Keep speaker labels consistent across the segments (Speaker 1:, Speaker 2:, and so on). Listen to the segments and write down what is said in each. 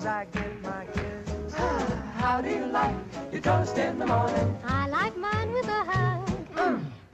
Speaker 1: hugs, I give my kiss. How do you like your toast in the morning?
Speaker 2: I like mine with a hug.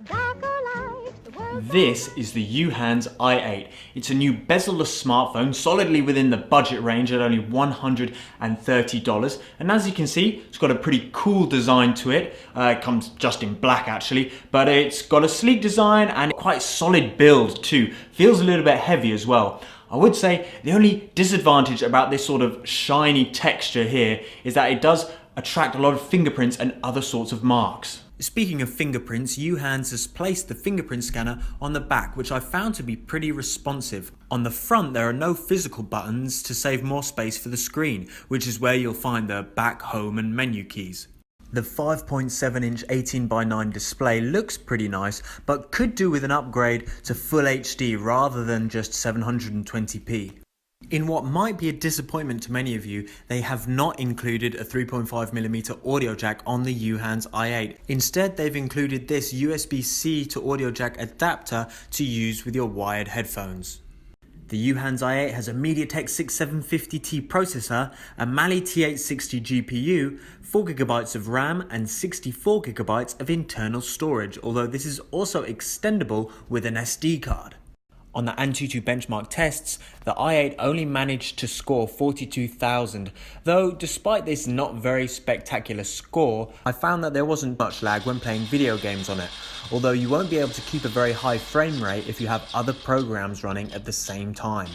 Speaker 2: Dark or light, the world.
Speaker 3: This is the Uhans i8. It's a new bezel-less smartphone, solidly within the budget range at only $130. And as you can see, it's got a pretty cool design to it. It comes just in black actually, but it's got a sleek design and quite solid build too. Feels a little bit heavy as well. I would say the only disadvantage about this sort of shiny texture here is that it does attract a lot of fingerprints and other sorts of marks. Speaking of fingerprints, Uhans has placed the fingerprint scanner on the back, which I found to be pretty responsive. On the front, there are no physical buttons to save more space for the screen, which is where you'll find the back, home and menu keys. The 5.7-inch 18:9 display looks pretty nice, but could do with an upgrade to Full HD rather than just 720p. In what might be a disappointment to many of you, they have not included a 3.5mm audio jack on the Uhans i8. Instead, they've included this USB-C to audio jack adapter to use with your wired headphones. The Uhans i8 has a MediaTek 6750T processor, a Mali T860 GPU, 4GB of RAM and 64GB of internal storage, although this is also extendable with an SD card. On the Antutu benchmark tests, the i8 only managed to score 42,000, though despite this not very spectacular score, I found that there wasn't much lag when playing video games on it, although you won't be able to keep a very high frame rate if you have other programs running at the same time.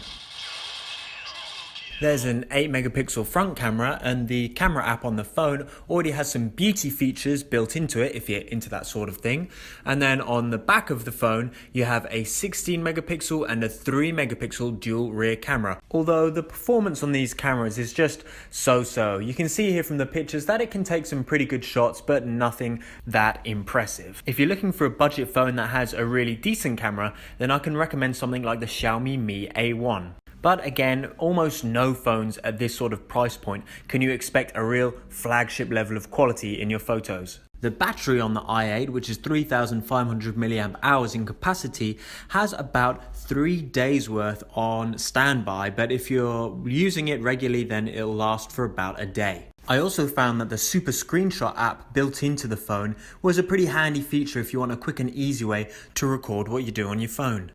Speaker 3: There's an 8MP front camera, and the camera app on the phone already has some beauty features built into it if you're into that sort of thing. And then on the back of the phone you have a 16MP and a 3MP dual rear camera. Although the performance on these cameras is just so-so. You can see here from the pictures that it can take some pretty good shots, but nothing that impressive. If you're looking for a budget phone that has a really decent camera, then I can recommend something like the Xiaomi Mi A1. But again, almost no phones at this sort of price point can you expect a real flagship level of quality in your photos. The battery on the i8, which is 3,500 mAh in capacity, has about 3 days worth on standby, but if you're using it regularly, then it'll last for about a day. I also found that the Super Screenshot app built into the phone was a pretty handy feature if you want a quick and easy way to record what you do on your phone.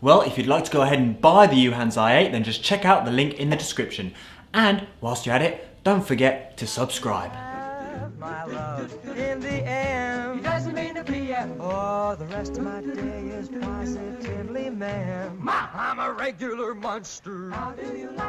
Speaker 3: Well, if you'd like to go ahead and buy the Uhans i8, then just check out the link in the description. And whilst you're at it, don't forget to subscribe.
Speaker 1: My love in the AM. He doesn't mean to be a. Oh, the rest of my day is positively man. I'm a regular monster. How do you like